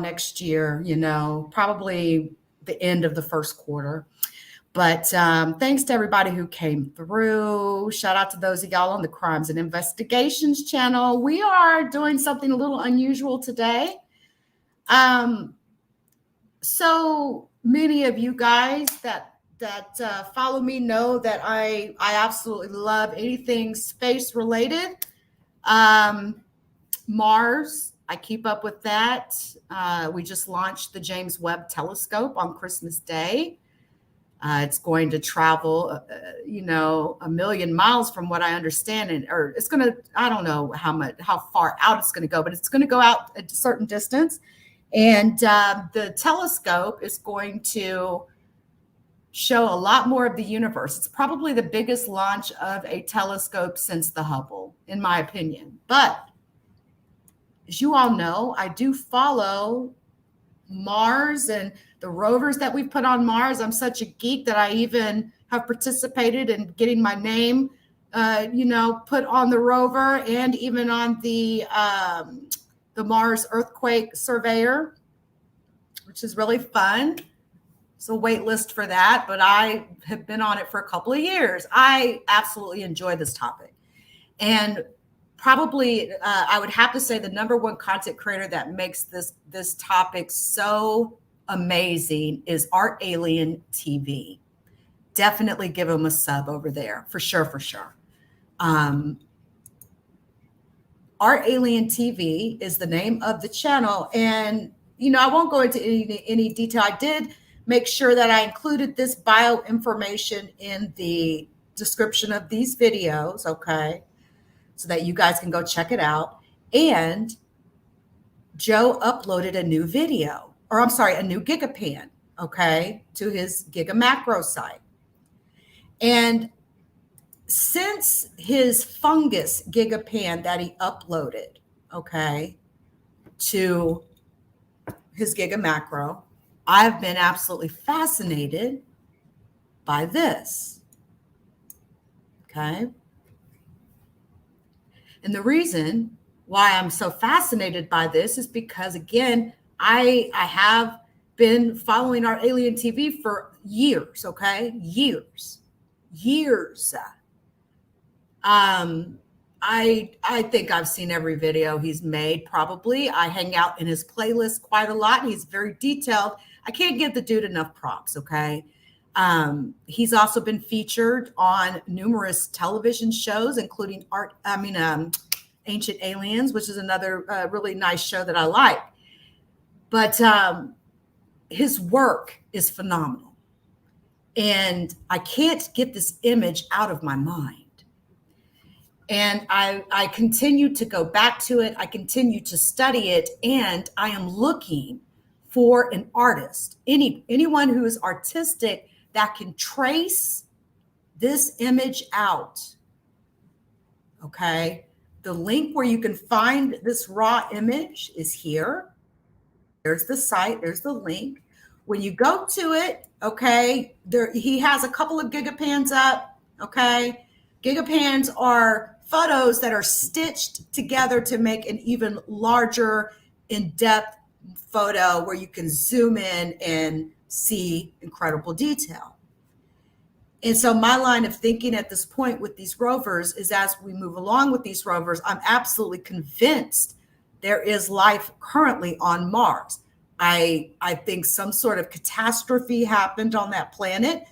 next year, probably the end of the first quarter. But thanks to everybody who came through. Shout out to those of y'all on the Crimes and Investigations channel. We are doing something a little unusual today. So many of you guys that follow me know that I absolutely love anything space related. Mars, I keep up with that. We just launched the James Webb Telescope on Christmas Day. It's going to travel, 1,000,000 miles from what I understand. Or it's going to, I don't know how far out it's going to go, but it's going to go out a certain distance. And the telescope is going to show a lot more of the universe. It's probably the biggest launch of a telescope since the Hubble, in my opinion. But as you all know, I do follow Mars and the rovers that we've put on Mars. I'm such a geek that I even have participated in getting my name, put on the rover and even on the Mars Earthquake Surveyor, which is really fun. It's a wait list for that, but I have been on it for a couple of years. I absolutely enjoy this topic. And probably I would have to say the number one content creator that makes this topic so amazing is ArtAlienTV. Definitely give them a sub over there, for sure. ArtAlienTV is the name of the channel. And, I won't go into any detail. I did make sure that I included this bio information in the description of these videos, okay? So that you guys can go check it out. And Joe uploaded a new video, a new gigapan, okay, to his Giga Macro site. And since his fungus gigapan that he uploaded, okay, to his Giga Macro, I've been absolutely fascinated by this, okay? And the reason why I'm so fascinated by this is because, again, I have been following ArtAlienTV for years, okay? Years. I think I've seen every video he's made, probably. I hang out in his playlist quite a lot. He's very detailed. I can't give the dude enough props, okay? He's also been featured on numerous television shows, including Ancient Aliens, which is another really nice show that I like. But his work is phenomenal. And I can't get this image out of my mind. And I continue to go back to it. I continue to study it. And I am looking for an artist, anyone who is artistic that can trace this image out. Okay. The link where you can find this raw image is here. There's the site. There's the link. When you go to it, okay, he has a couple of gigapans up. Okay. Gigapans are photos that are stitched together to make an even larger, in-depth photo where you can zoom in and see incredible detail. And so my line of thinking at this point with these rovers is, as we move along with these rovers, I'm absolutely convinced there is life currently on Mars. I think some sort of catastrophe happened on that planet.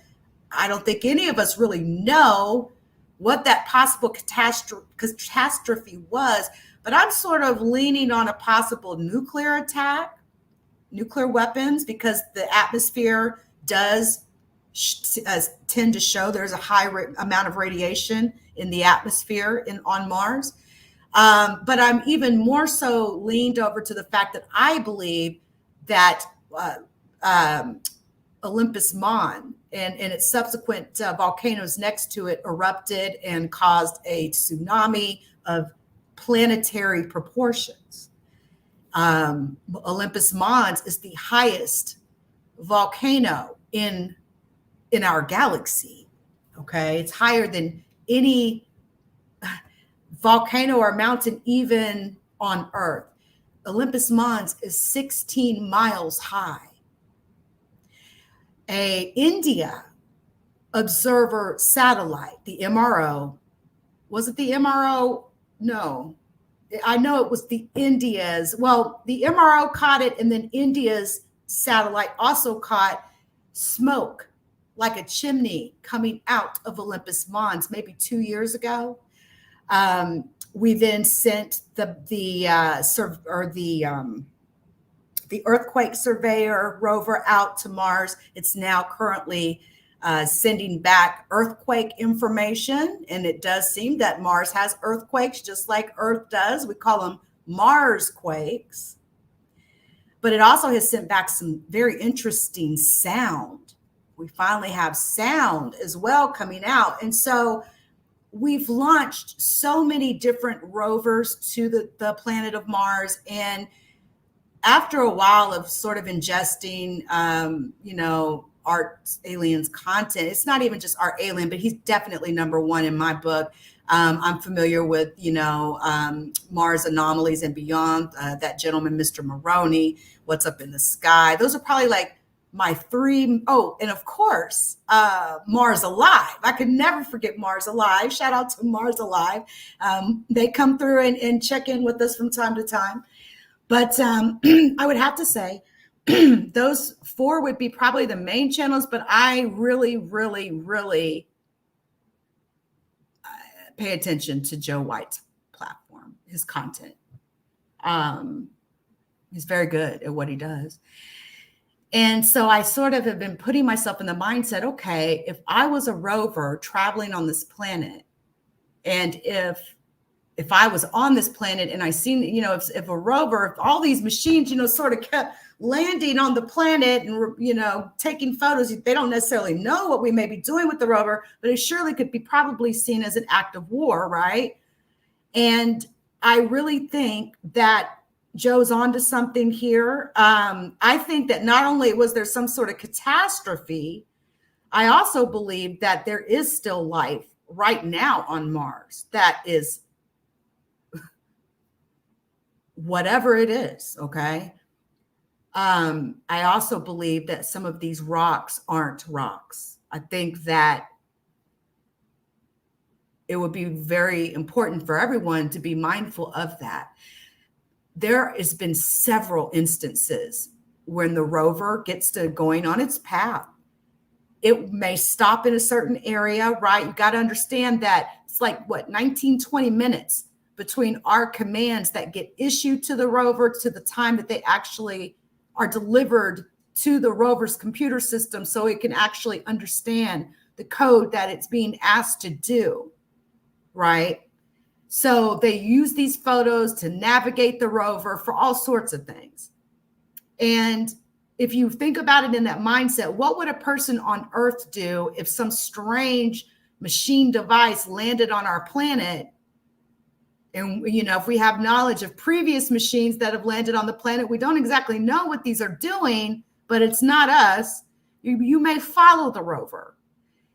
I don't think any of us really know what that possible catastrophe was, but I'm sort of leaning on a possible nuclear attack, nuclear weapons, because the atmosphere does tend to show there's a high amount of radiation in the atmosphere on Mars. But I'm even more so leaned over to the fact that I believe that Olympus Mons and its subsequent volcanoes next to it erupted and caused a tsunami of planetary proportions. Olympus Mons is the highest volcano in our galaxy. Okay, it's higher than any volcano or mountain even on Earth. Olympus Mons is 16 miles high. A India observer satellite, the MRO, was it the MRO? No, I know it was the India's. Well, the MRO caught it, and then India's satellite also caught smoke like a chimney coming out of Olympus Mons maybe 2 years ago. We then sent the earthquake surveyor rover out to Mars. It's now currently sending back earthquake information, and it does seem that Mars has earthquakes just like Earth does. We call them Mars quakes. But it also has sent back some very interesting sound. We finally have sound as well coming out. And so we've launched so many different rovers to the planet of Mars. And after a while of sort of ingesting, ArtAlien's content, it's not even just ArtAlien, but he's definitely number one in my book. I'm familiar with, Mars Anomalies and Beyond, that gentleman, Mr. Maroney, What's Up in the Sky. Those are probably like my three. Oh, and of course, Mars Alive. I could never forget Mars Alive. Shout out to Mars Alive. They come through and check in with us from time to time. But I would have to say those four would be probably the main channels, but I really, really, really pay attention to Joe White's platform, his content. He's very good at what he does. And so I sort of have been putting myself in the mindset, okay, if I was a rover traveling on this planet, and if I was on this planet and I seen, if a rover, if all these machines, sort of kept landing on the planet and, taking photos, they don't necessarily know what we may be doing with the rover, but it surely could be probably seen as an act of war, right? And I really think that Joe's onto something here. I think that not only was there some sort of catastrophe, I also believe that there is still life right now on Mars that is whatever it is, okay? I also believe that some of these rocks aren't rocks. I think that it would be very important for everyone to be mindful of that. There has been several instances when the rover gets to going on its path. It may stop in a certain area, right? You got to understand that it's like, 19, 20 minutes between our commands that get issued to the rover to the time that they actually are delivered to the rover's computer system so it can actually understand the code that it's being asked to do, right? So they use these photos to navigate the rover for all sorts of things. And if you think about it in that mindset, what would a person on Earth do if some strange machine device landed on our planet? And, if we have knowledge of previous machines that have landed on the planet, we don't exactly know what these are doing, but it's not us. You may follow the rover.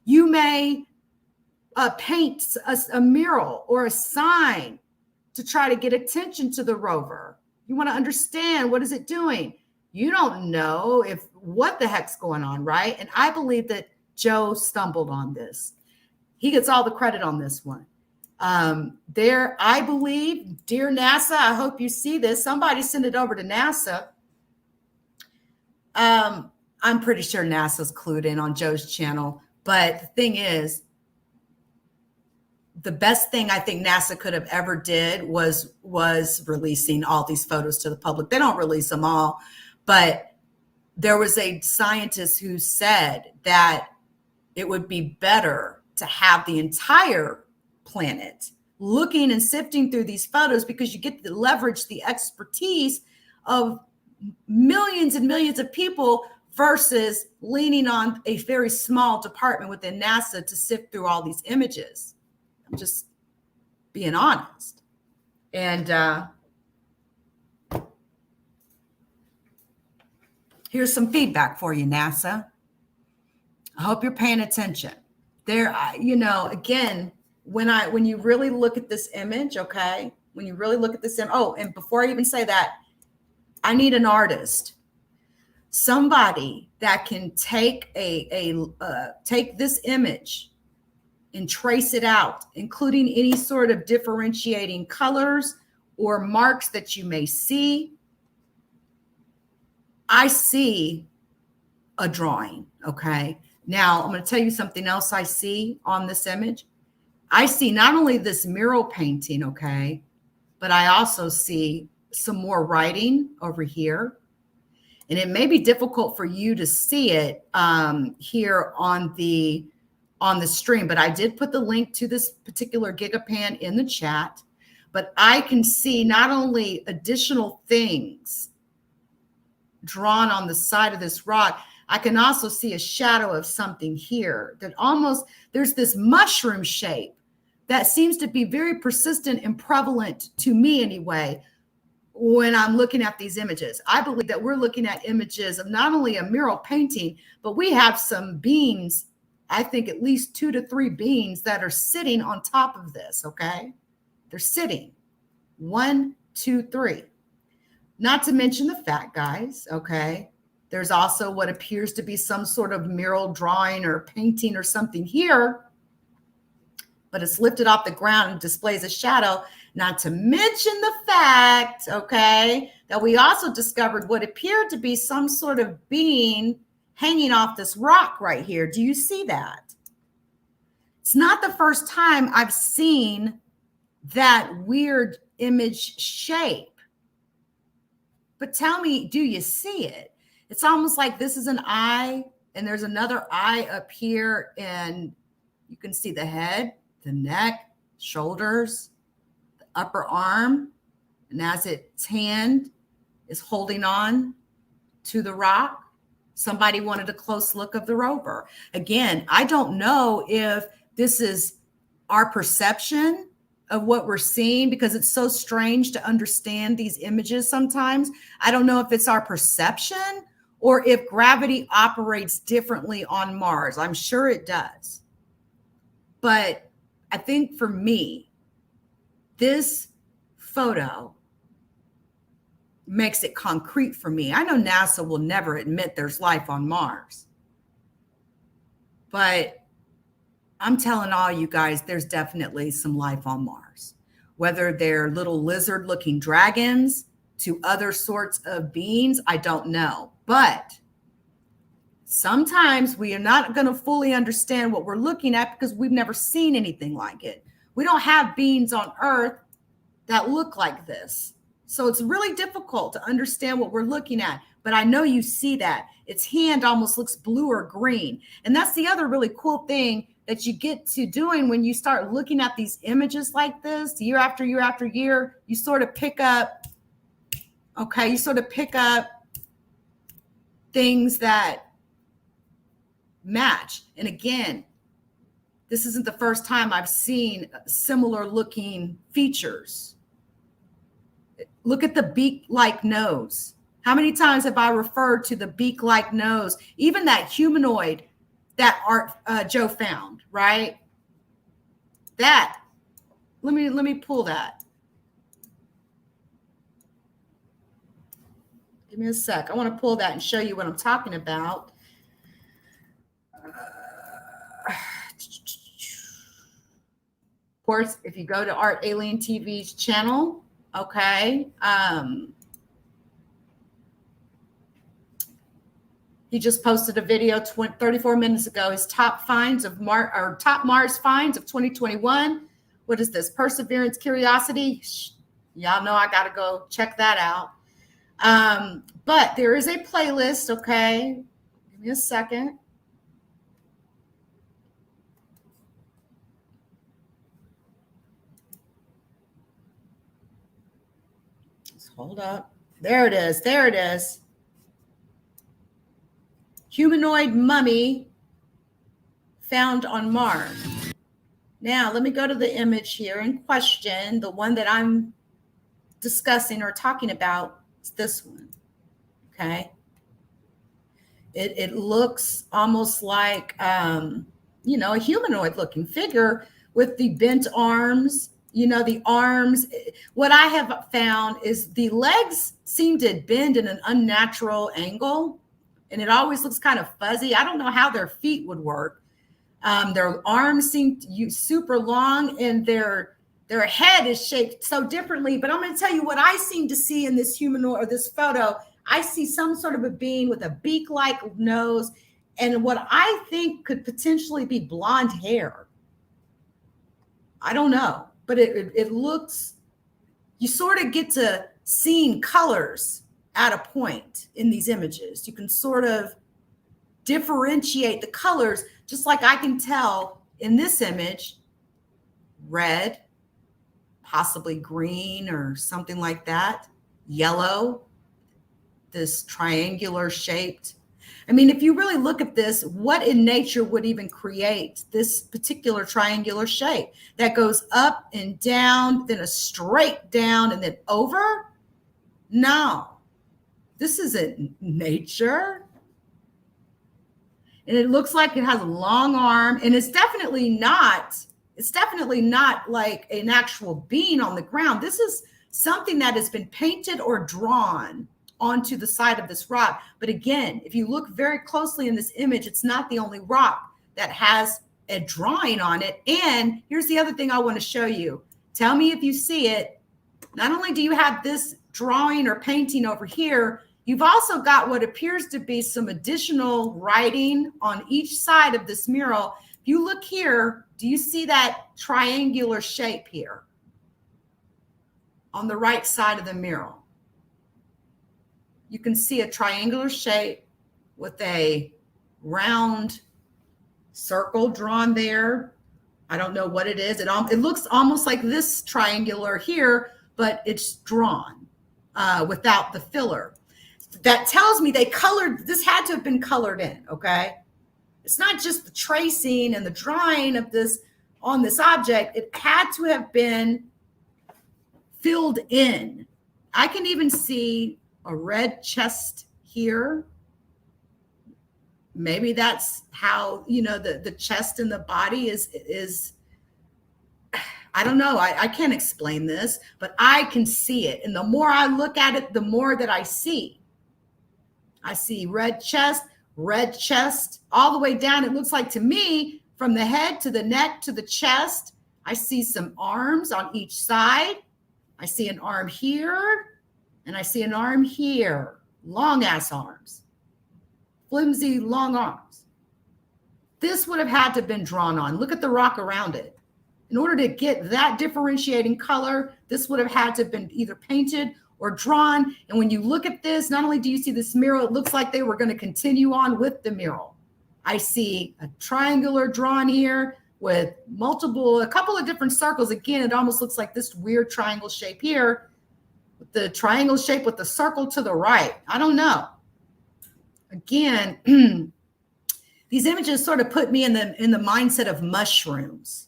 You may paint a mural or a sign to try to get attention to the rover. You want to understand, what is it doing? You don't know what the heck's going on, right? And I believe that Joe stumbled on this. He gets all the credit on this one. I believe, dear NASA, I hope you see this. Somebody send it over to NASA. I'm pretty sure NASA's clued in on Joe's channel. But the thing is, the best thing I think NASA could have ever did was releasing all these photos to the public. They don't release them all, but there was a scientist who said that it would be better to have the entire planet looking and sifting through these photos, because you get to leverage the expertise of millions and millions of people versus leaning on a very small department within NASA to sift through all these images. I'm just being honest. And here's some feedback for you, NASA. I hope you're paying attention. There, again, when you really look at this image, okay, when you really look at this, and before I even say that, I need an artist, somebody that can take take this image and trace it out, including any sort of differentiating colors or marks that you may see. I see a drawing, okay? Now, I'm going to tell you something else I see on this image. I see not only this mural painting, okay, but I also see some more writing over here. And it may be difficult for you to see it here on the stream, but I did put the link to this particular gigapan in the chat. But I can see not only additional things drawn on the side of this rock, I can also see a shadow of something here that almost, there's this mushroom shape that seems to be very persistent and prevalent to me anyway when I'm looking at these images. I believe that we're looking at images of not only a mural painting, but we have some beings, I think at least 2 to 3 beings that are sitting on top of this, okay? They're sitting. 1, 2, 3. Not to mention the fact, guys, okay? There's also what appears to be some sort of mural drawing or painting or something here, but it's lifted off the ground and displays a shadow. Not to mention the fact, okay, that we also discovered what appeared to be some sort of being hanging off this rock right here. Do you see that? It's not the first time I've seen that weird image shape. But tell me, do you see it? It's almost like this is an eye and there's another eye up here, and you can see the head, the neck, shoulders, the upper arm, and as its hand is holding on to the rock, somebody wanted a close look of the rover. Again, I don't know if this is our perception of what we're seeing, because it's so strange to understand these images sometimes. I don't know if it's our perception or if gravity operates differently on Mars. I'm sure it does. But I think for me, this photo makes it concrete for me. I know NASA will never admit there's life on Mars, but I'm telling all you guys, there's definitely some life on Mars, whether they're little lizard-looking dragons to other sorts of beings, I don't know. But sometimes we are not going to fully understand what we're looking at because we've never seen anything like it. We don't have beings on Earth that look like this. So it's really difficult to understand what we're looking at. But I know you see that. Its hand almost looks blue or green. And that's the other really cool thing that you get to doing when you start looking at these images like this year after year after year. You sort of pick up, okay, you sort of pick up things that match. And again, this isn't the first time I've seen similar looking features. Look at the beak-like nose. How many times have I referred to the beak-like nose? Even that humanoid that Joe found, right? That, let me pull that. Give me a sec. I want to pull that and show you what I'm talking about. Of course, if you go to ArtAlienTV's channel, okay, he just posted a video 34 minutes ago. His top finds of top Mars finds of 2021. What is this? Perseverance, Curiosity. Y'all know I got to go check that out. But there is a playlist. Okay, give me a second. Just hold up. There it is. There it is. Humanoid mummy found on Mars. Now, let me go to the image here in question. The one that I'm discussing or talking about is this one, okay? It looks almost like, a humanoid looking figure with the bent arms You know, the arms. What I have found is the legs seem to bend in an unnatural angle, and it always looks kind of fuzzy. I don't know how their feet would work. Their arms seem super long, and their head is shaped so differently. But I'm going to tell you what I seem to see in this humanoid or this photo. I see some sort of a being with a beak-like nose, and what I think could potentially be blonde hair. I don't know, but it looks, you sort of get to seeing colors at a point in these images. You can sort of differentiate the colors, just like I can tell in this image, red, possibly green or something like that, yellow, this triangular shaped. I mean, if you really look at this, what in nature would even create this particular triangular shape that goes up and down, then a straight down and then over? No, this isn't nature. And it looks like it has a long arm, and it's definitely not like an actual being on the ground. This is something that has been painted or drawn onto the side of this rock. But again, if you look very closely in this image, it's not the only rock that has a drawing on it. And here's the other thing I want to show you. Tell me if you see it. Not only do you have this drawing or painting over here, you've also got what appears to be some additional writing on each side of this mural. If you look here, do you see that triangular shape here on the right side of the mural? You can see a triangular shape with a round circle drawn there. I don't know what it is. It looks almost like this triangular here, but it's drawn without the filler. That tells me they colored, this had to have been colored in, okay? It's not just the tracing and the drawing of this on this object. It had to have been filled in. I can even see a red chest here. Maybe that's how, you know, the chest and the body is I don't know. I can't explain this, but I can see it. And the more I look at it, the more that I see. I see red chest, all the way down. It looks like to me, from the head to the neck to the chest, I see some arms on each side. I see an arm here, and I see an arm here. Long ass arms, flimsy, long arms. This would have had to have been drawn on. Look at the rock around it. In order to get that differentiating color, this would have had to have been either painted or drawn. And when you look at this, not only do you see this mural, it looks like they were going to continue on with the mural. I see a triangular drawn here with a couple of different circles. Again, it almost looks like this weird triangle shape here, with the triangle shape with the circle to the right. I don't know. Again, these images sort of put me in the mindset of mushrooms.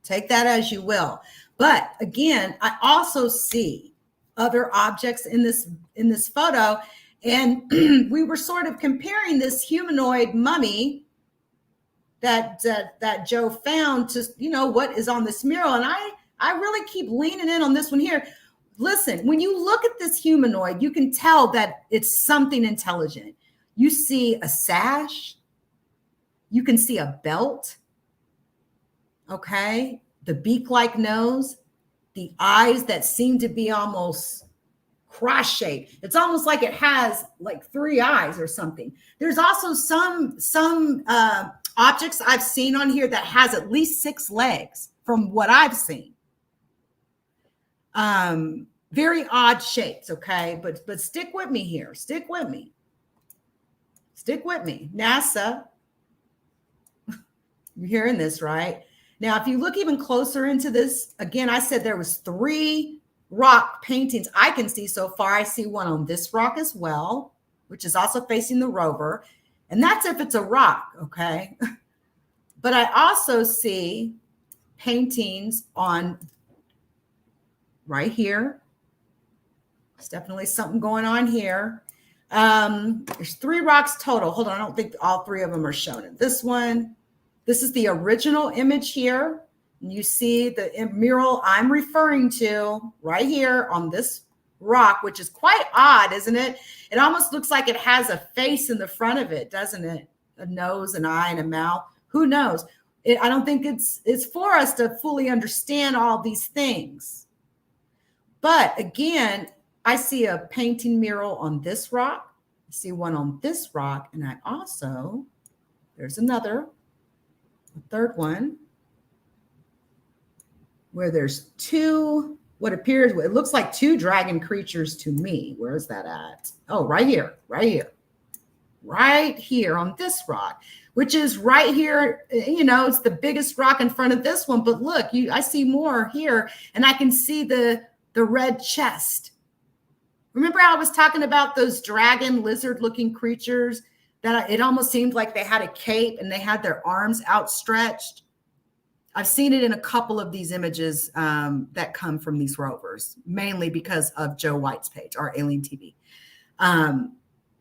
Take that as you will. But again, I also see other objects in this photo, and we were sort of comparing this humanoid mummy that Joe found to, you know, what is on this mural. And I really keep leaning in on this one here. Listen, when you look at this humanoid, you can tell that it's something intelligent. You see a sash, you can see a belt, okay, the beak-like nose, the eyes that seem to be almost cross-shaped. It's almost like it has like 3 eyes or something. There's also some objects I've seen on here that has at least 6 legs from what I've seen. Very odd shapes, okay? But stick with me here. Stick with me. NASA, you're hearing this, right? Now, if you look even closer into this, again, I said there was 3 rock paintings I can see so far. I see one on this rock as well, which is also facing the Rover. And that's if it's a rock, okay? But I also see paintings on right here. There's definitely something going on here. There's 3 rocks total. Hold on, I don't think all 3 of them are shown in this one. This is the original image here. You see the mural I'm referring to right here on this rock, which is quite odd, isn't it? It almost looks like it has a face in the front of it, doesn't it? A nose, an eye, and a mouth. Who knows? I don't think it's for us to fully understand all these things. But again, I see a painting mural on this rock. I see one on this rock. And I also, there's another, a third one, where there's two, what appears, it looks like two dragon creatures to me. Where is that at? Oh, right here, right here. Right here on this rock, which is right here. You know, it's the biggest rock in front of this one. But look, I see more here, and I can see the red chest. Remember how I was talking about those dragon lizard-looking creatures that it almost seemed like they had a cape and they had their arms outstretched? I've seen it in a couple of these images that come from these rovers, mainly because of Joe White's page, ArtAlienTV.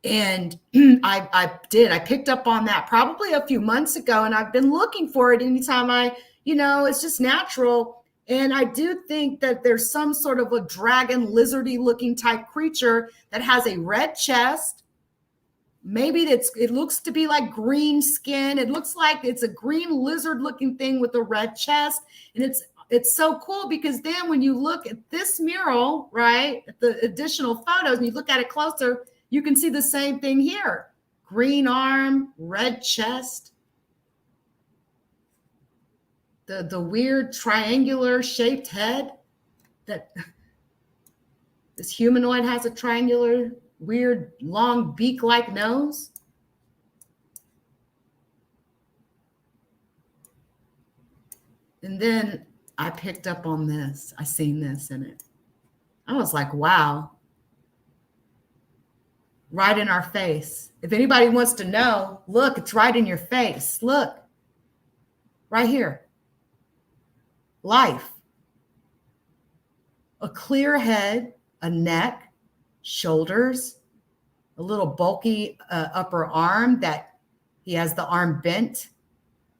And I picked up on that probably a few months ago, and I've been looking for it anytime it's just natural. And I do think that there's some sort of a dragon lizardy looking type creature that has a red chest. Maybe it looks to be like green skin. It looks like it's a green lizard looking thing with a red chest. And it's so cool because then when you look at this mural, right, at the additional photos, and you look at it closer, you can see the same thing here. Green arm, red chest. The weird triangular shaped head that this humanoid has, a triangular, weird, long beak-like nose. And then I picked up on this. I seen this in it. I was like, wow. Right in our face. If anybody wants to know, look, it's right in your face. Look, right here. Life. A clear head, a neck, shoulders, a little bulky upper arm that he has the arm bent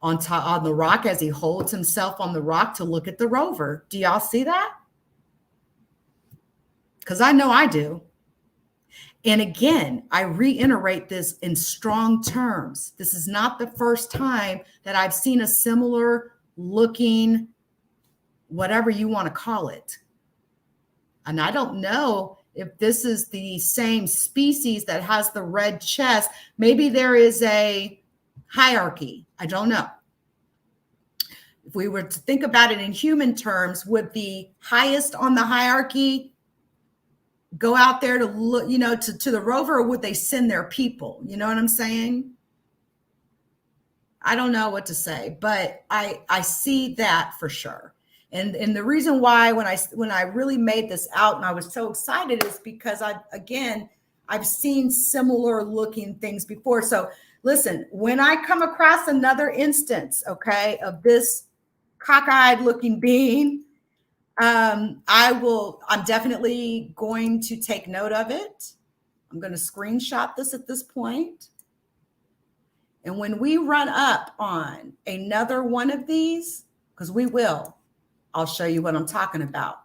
on the rock as he holds himself on the rock to look at the rover. Do y'all see that? Because I know I do. And again, I reiterate this in strong terms. This is not the first time that I've seen a similar looking, whatever you want to call it. And I don't know if this is the same species that has the red chest. Maybe there is a hierarchy. I don't know. If we were to think about it in human terms, would the highest on the hierarchy go out there to look, to the rover, or would they send their people? You know what I'm saying? I don't know what to say, but I see that for sure. And the reason why when I really made this out and I was so excited is because I've seen similar looking things before. So listen, when I come across another instance, okay, of this cockeyed looking being, I'm definitely going to take note of it. I'm going to screenshot this at this point. And when we run up on another one of these, because we will, I'll show you what I'm talking about.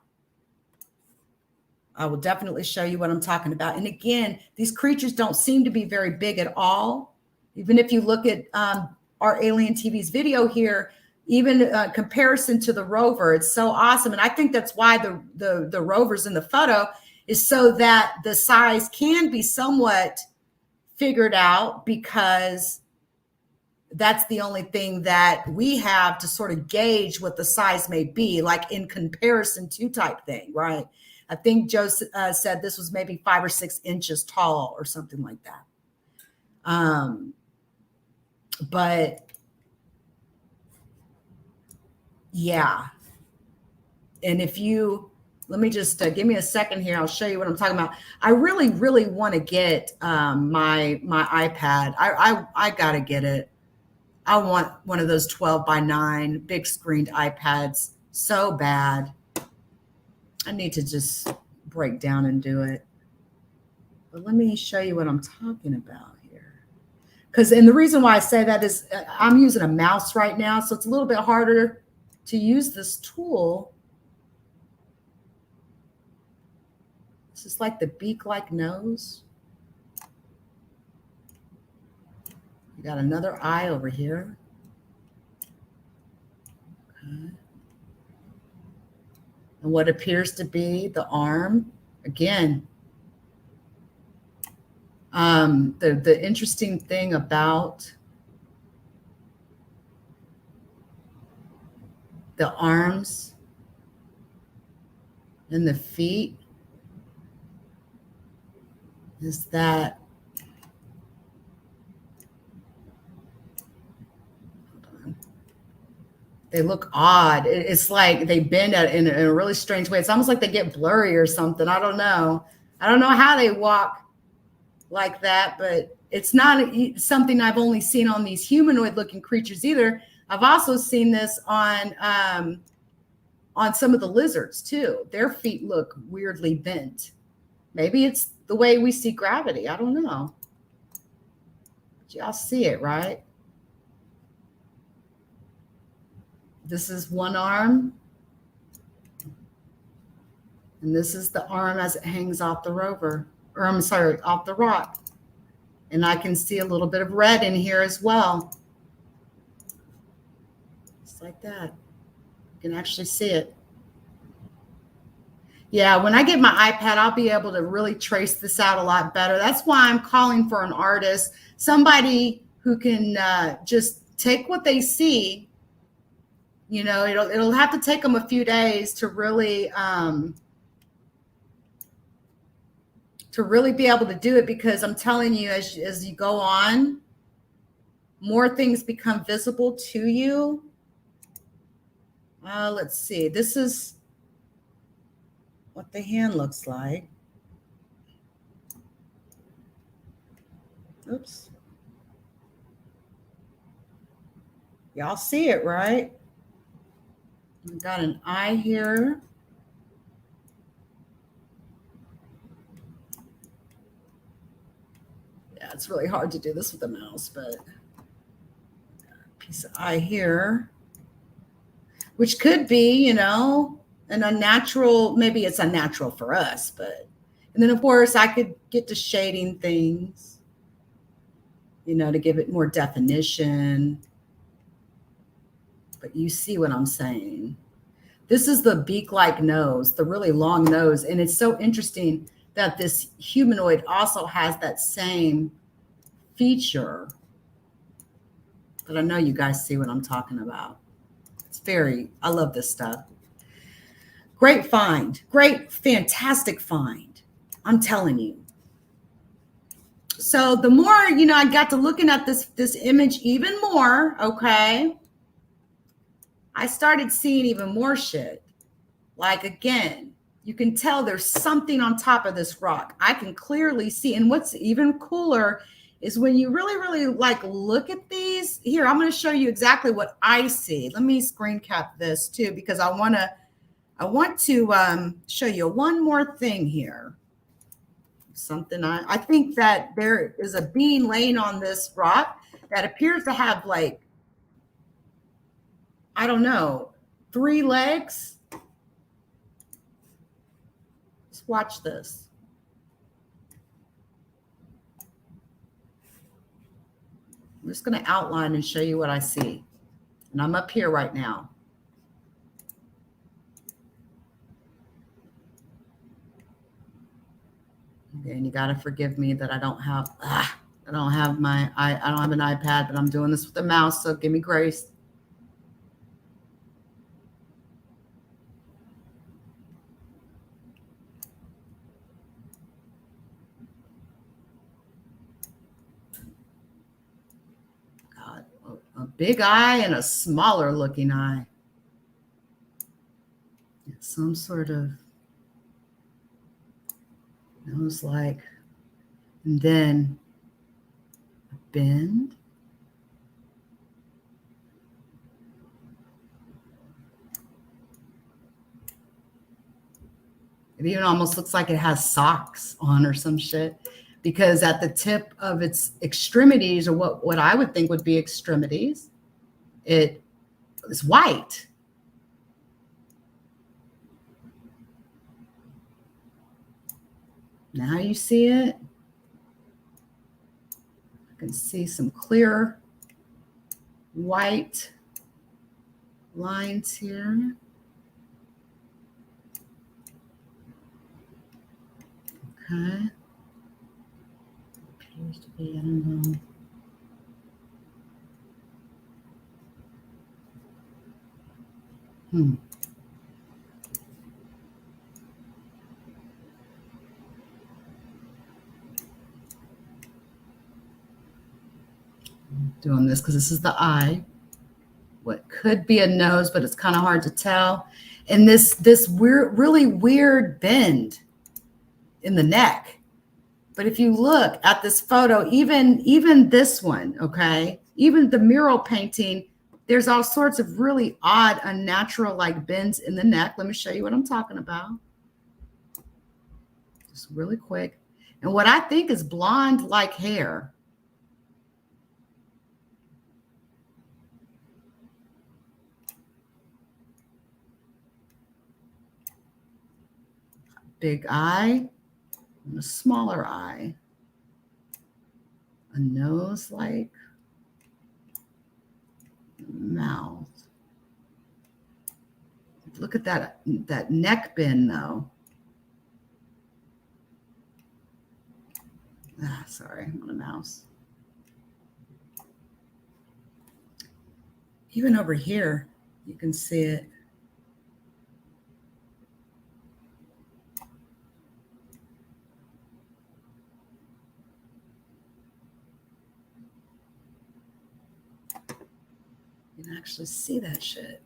I will definitely show you what I'm talking about. And again, these creatures don't seem to be very big at all. Even if you look at ArtAlienTV's video here, even comparison to the rover, it's so awesome. And I think that's why the rover's in the photo is so that the size can be somewhat figured out, because that's the only thing that we have to sort of gauge what the size may be, like in comparison to type thing, right? I think Joe said this was maybe 5 or 6 inches tall or something like that. But yeah. And if you, let me just give me a second here. I'll show you what I'm talking about. I really, really want to get my iPad. I got to get it. I want one of those 12:9 big screened iPads so bad. I need to just break down and do it. But let me show you what I'm talking about here. And the reason why I say that is I'm using a mouse right now, so it's a little bit harder to use this tool. This is like the beak-like nose. You got another eye over here. Okay. And what appears to be the arm. Again, the interesting thing about the arms and the feet is that they look odd. It's like they bend in a really strange way. It's almost like they get blurry or something. I don't know. I don't know how they walk like that, but it's not something I've only seen on these humanoid looking creatures either. I've also seen this on some of the lizards too. Their feet look weirdly bent. Maybe it's the way we see gravity. I don't know. But y'all see it, right? This is one arm. And this is the arm as it hangs off the rover. Or I'm sorry, off the rock. And I can see a little bit of red in here as well. Just like that. You can actually see it. Yeah, when I get my iPad, I'll be able to really trace this out a lot better. That's why I'm calling for an artist, somebody who can just take what they see. You know, it'll have to take them a few days to really be able to do it, because I'm telling you, as you go on, more things become visible to you. Let's see. This is what the hand looks like. Oops. Y'all see it, right? We've got an eye here. Yeah, it's really hard to do this with a mouse, but piece of eye here, which could be, you know, an unnatural, maybe it's unnatural for us, but, and then of course I could get to shading things, you know, to give it more definition. But you see what I'm saying. This is the beak-like nose, the really long nose. And it's so interesting that this humanoid also has that same feature. But I know you guys see what I'm talking about. It's I love this stuff. Great find. Great, fantastic find. I'm telling you. So the more, you know, I got to looking at this image even more, okay, I started seeing even more shit. Like, again, you can tell there's something on top of this rock. I can clearly see. And what's even cooler is when you really, really like look at these. Here, I'm going to show you exactly what I see. Let me screen cap this too, because I want to show you one more thing here. Something I think that there is a being laying on this rock that appears to have, like, I don't know, 3 legs. Let's watch this. I'm just going to outline and show you what I see. And I'm up here right now. Okay, and you got to forgive me that I don't have an iPad, but I'm doing this with a mouse, so give me grace. God, a big eye and a smaller looking eye. It's some sort of nose like, and then a bend. It even almost looks like it has socks on or some shit, because at the tip of its extremities, or what I would think would be extremities, it is white. Now you see it. I can see some clear white lines here. Okay. Appears to be, I don't know. Doing this because this is the eye. What could be a nose, but it's kind of hard to tell. And this weird, really weird bend in the neck. But if you look at this photo, even this one, okay, even the mural painting, there's all sorts of really odd, unnatural like bends in the neck. Let me show you what I'm talking about. Just really quick. And what I think is blonde like hair. Big eye and a smaller eye. A nose like mouth. Look at that neck bend though. Sorry, I'm on a mouse. Even over here, you can see it. You can actually see that shit.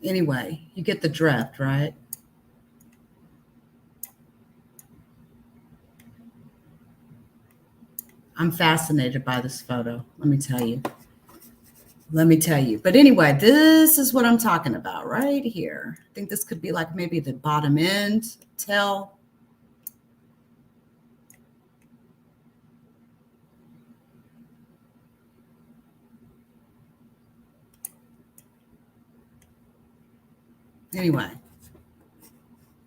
Anyway, you get the drift, right? I'm fascinated by this photo. Let me tell you. But anyway, this is what I'm talking about right here. I think this could be like maybe the bottom end tail. Anyway,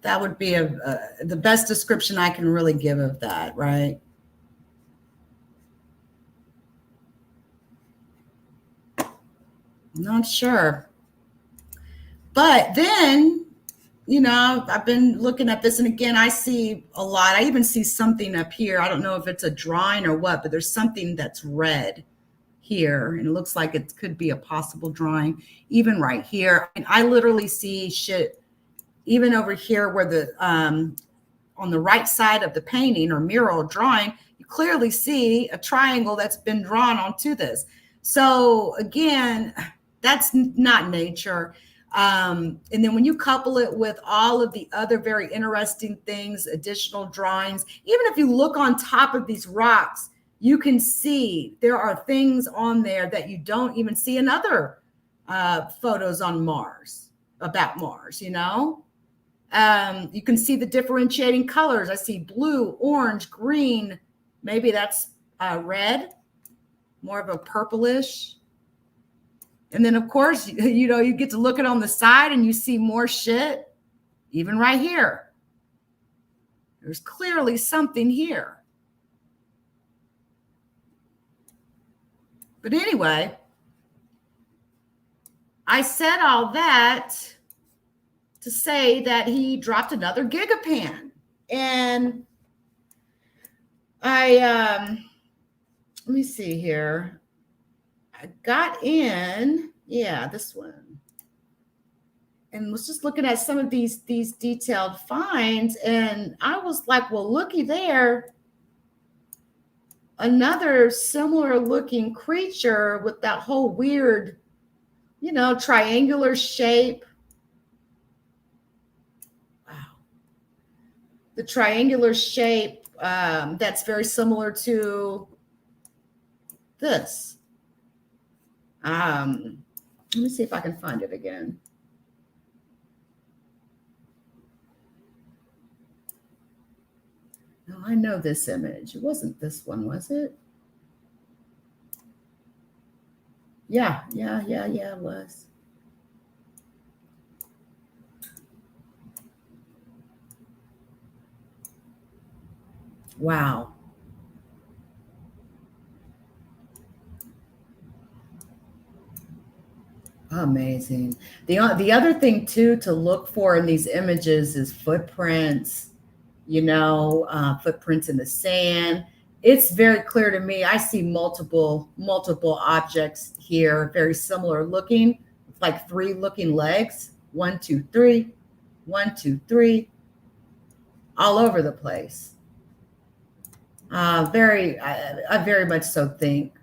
that would be the best description I can really give of that, right? Not sure. But then, you know, I've been looking at this, and again, I see a lot. I even see something up here. I don't know if it's a drawing or what, but there's something that's red here, and it looks like it could be a possible drawing. Even right here, and I literally see shit. Even over here, where the on the right side of the painting or mural drawing, you clearly see a triangle that's been drawn onto this. So again, that's not nature. And then when you couple it with all of the other very interesting things, additional drawings, even if you look on top of these rocks, you can see there are things on there that you don't even see in other photos on Mars, about Mars, you know? You can see the differentiating colors. I see blue, orange, green. Maybe that's red, more of a purplish. And then, of course, you know, you get to look at on the side and you see more shit, even right here. There's clearly something here. But anyway, I said all that to say that he dropped another gigapan. And let me see here. I got in, yeah, this one, and was just looking at some of these detailed finds, and I was like, well, looky there, another similar looking creature with that whole weird, you know, triangular shape. Wow. The triangular shape that's very similar to this. Let me see if I can find it again. No, I know this image. It wasn't this one, was it? Yeah, it was. Wow. Amazing. The other thing too to look for in these images is footprints, footprints in the sand. It's very clear to me. I see multiple objects here, very similar looking. It's like three looking legs. 1, 2, 3, 1, 2, 3, all over the place. I very much so think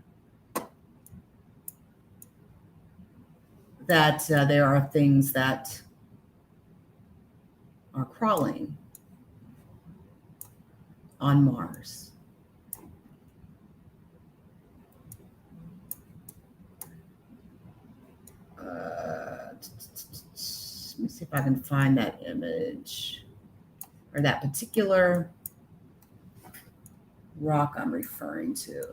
that there are things that are crawling on Mars. Let me see if I can find that image or that particular rock I'm referring to.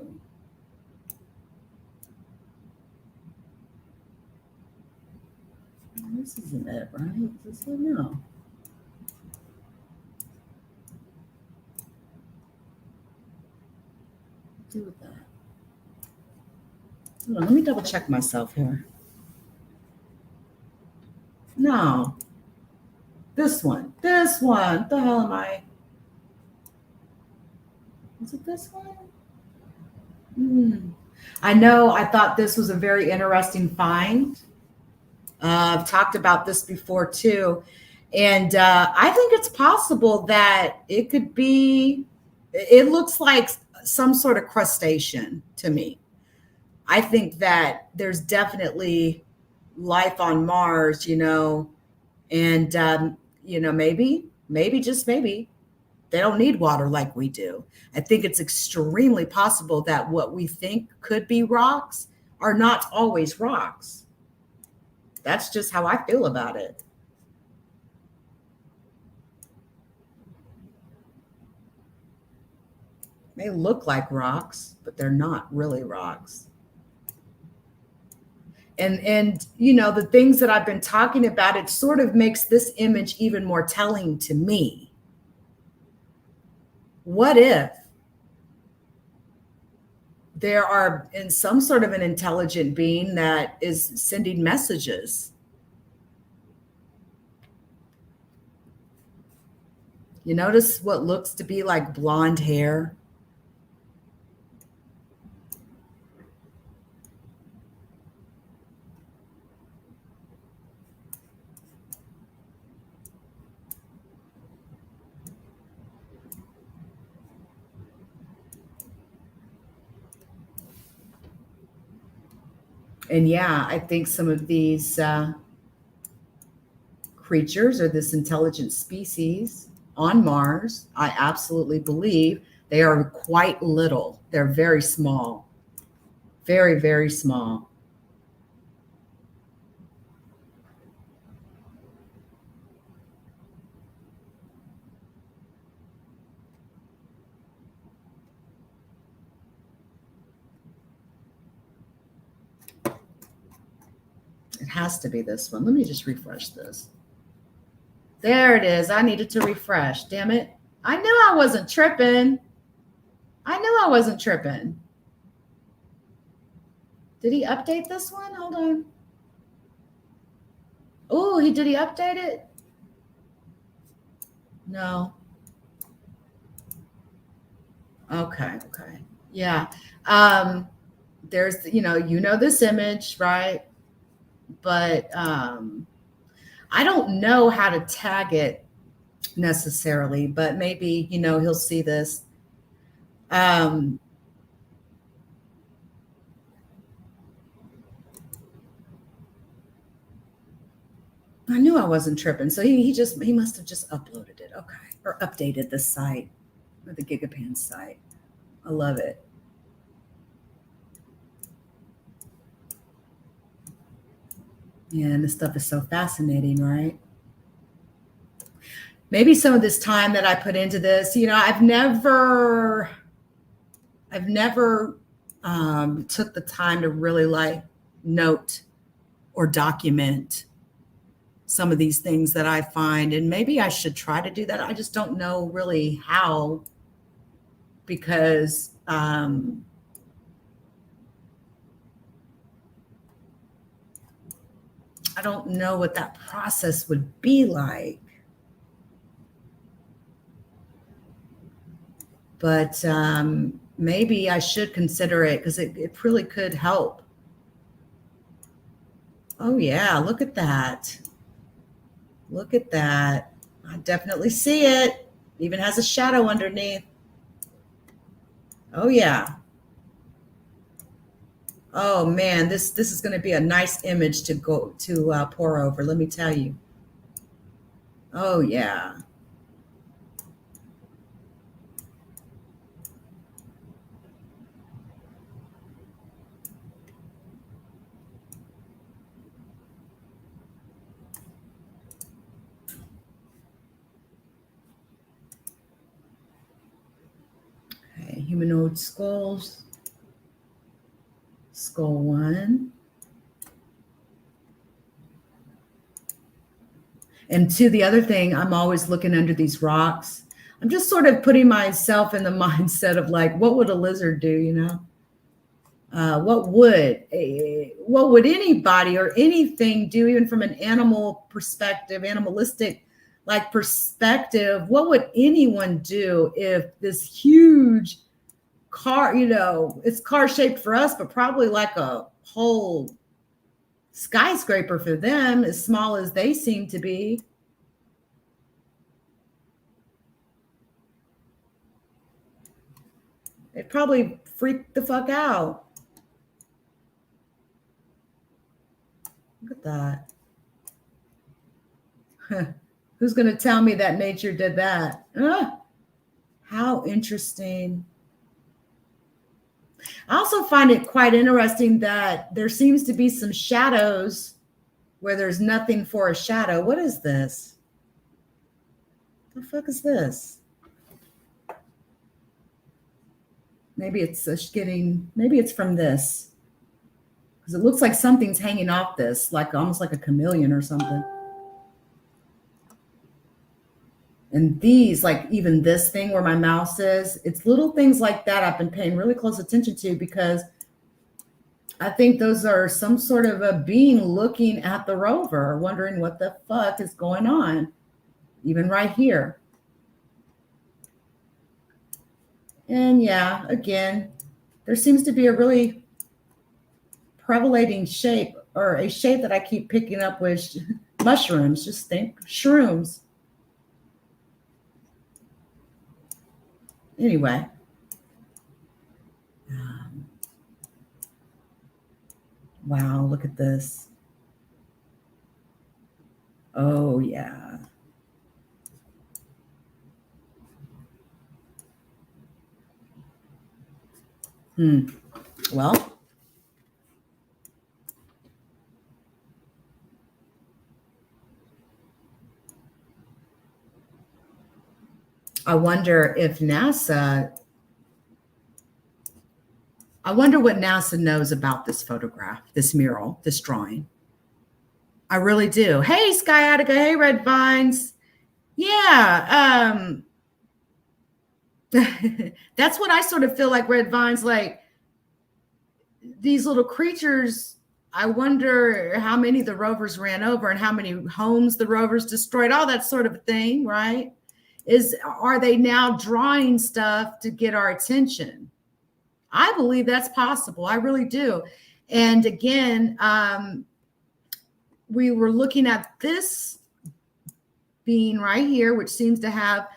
This isn't it, right? Is this it? No. Do with that. Hold on, let me double check myself here. No. This one. What the hell am I? Is it this one? I know. I thought this was a very interesting find. I've talked about this before too. And I think it's possible that it could be, it looks like some sort of crustacean to me. I think that there's definitely life on Mars, and, maybe, just maybe, they don't need water like we do. I think it's extremely possible that what we think could be rocks are not always rocks. That's just how I feel about it. They look like rocks, but they're not really rocks. And the things that I've been talking about, it sort of makes this image even more telling to me. What if there are in some sort of an intelligent being that is sending messages? You notice what looks to be like blonde hair? And yeah, I think some of these creatures or this intelligent species on Mars, I absolutely believe they are quite little. They're very small, very, very small. It has to be this one. Let me just refresh this. There it is. I needed to refresh. Damn it. I knew I wasn't tripping. Did he update this one? Hold on. Oh, did he update it? No. Okay. Yeah. There's, this image, right? But I don't know how to tag it necessarily, but maybe, he'll see this. I knew I wasn't tripping. So he must have just uploaded it. Okay. Or updated the site or the Gigapan site. I love it. Yeah, and this stuff is so fascinating, right? Maybe some of this time that I put into this, I've never took the time to really like note or document some of these things that I find. And maybe I should try to do that. I just don't know really how, because I don't know what that process would be like. But maybe I should consider it, because it really could help. Oh, yeah, look at that. Look at that. I definitely see it. Even has a shadow underneath. Oh, yeah. Oh, man, this is going to be a nice image to go to pour over, let me tell you. Oh, yeah. Okay, humanoid skulls. Skull 1. And two, the other thing, I'm always looking under these rocks. I'm just sort of putting myself in the mindset of like, what would a lizard do, what would anybody or anything do, even from an animal perspective, animalistic like perspective? What would anyone do if this huge car, it's car shaped for us, but probably like a whole skyscraper for them, as small as they seem to be? It probably freaked the fuck out. Look at that. Huh. Who's going to tell me that nature did that? How interesting. I also find it quite interesting that there seems to be some shadows where there's nothing for a shadow. What is this? The fuck is this? Maybe it's maybe it's from this, because it looks like something's hanging off this, like almost like a chameleon or something. And these, like even this thing where my mouse is, it's little things like that I've been paying really close attention to, because I think those are some sort of a being looking at the rover, wondering what the fuck is going on, even right here. And yeah, again, there seems to be a really prevalating shape, or a shape that I keep picking up with mushrooms. Just think shrooms. Anyway. Wow, look at this. Oh, yeah. Well, I wonder what NASA knows about this photograph, this mural, this drawing. I really do. Hey, Sciatica. Hey, Red Vines. Yeah. That's what I sort of feel like, Red Vines, like these little creatures. I wonder how many the rovers ran over and how many homes the rovers destroyed, all that sort of thing, right? Are they now drawing stuff to get our attention? I believe that's possible. I really do. And again, we were looking at this being right here, which seems to have,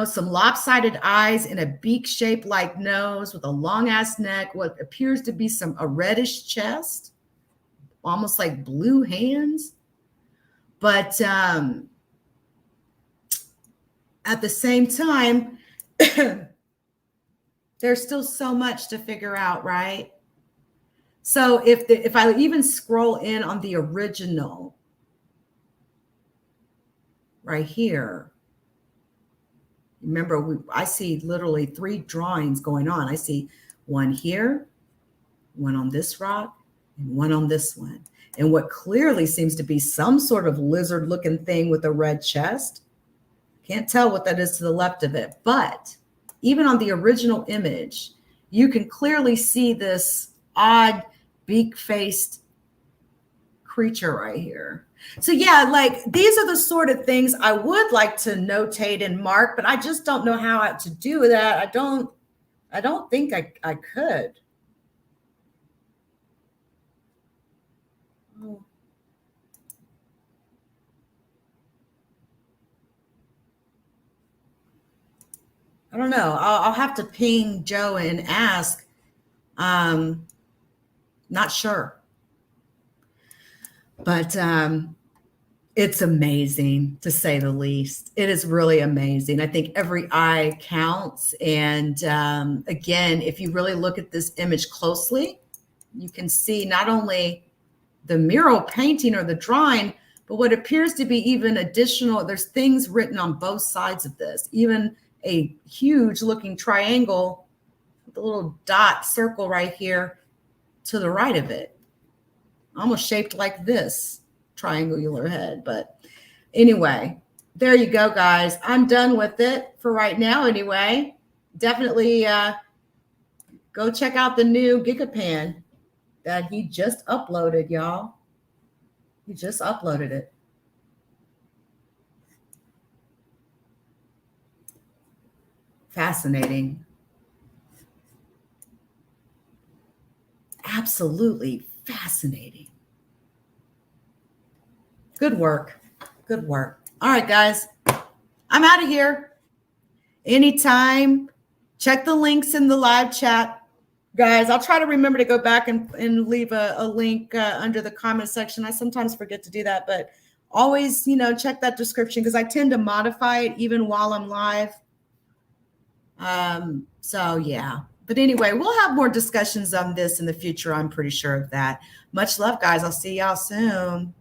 some lopsided eyes and a beak-shaped like nose with a long-ass neck, what appears to be a reddish chest, almost like blue hands. But at the same time, there's still so much to figure out, right? So if I even scroll in on the original right here, remember, I see literally 3 drawings going on. I see one here, one on this rock, and one on this one. And what clearly seems to be some sort of lizard-looking thing with a red chest. Can't tell what that is to the left of it. But even on the original image, you can clearly see this odd beak-faced creature right here. So yeah, like these are the sort of things I would like to notate and mark, but I just don't know how to do that. I don't think I could. I don't know. I'll have to ping Joe and ask. Not sure. But it's amazing, to say the least. It is really amazing. I think every eye counts. And again, if you really look at this image closely, you can see not only the mural painting or the drawing, but what appears to be even additional, there's things written on both sides of this, even a huge looking triangle with a little dot circle right here to the right of it, almost shaped like this triangular head. But anyway, there you go, guys. I'm done with it for right now anyway. Definitely go check out the new gigapan that he just uploaded, y'all. He just uploaded it. Fascinating. Absolutely fascinating. Good work. Good work. All right, guys. I'm out of here. Anytime. Check the links in the live chat. Guys, I'll try to remember to go back and leave a link under the comment section. I sometimes forget to do that, but always, check that description because I tend to modify it even while I'm live. So yeah, but anyway, we'll have more discussions on this in the future. I'm pretty sure of that. Much love, guys. I'll see y'all soon.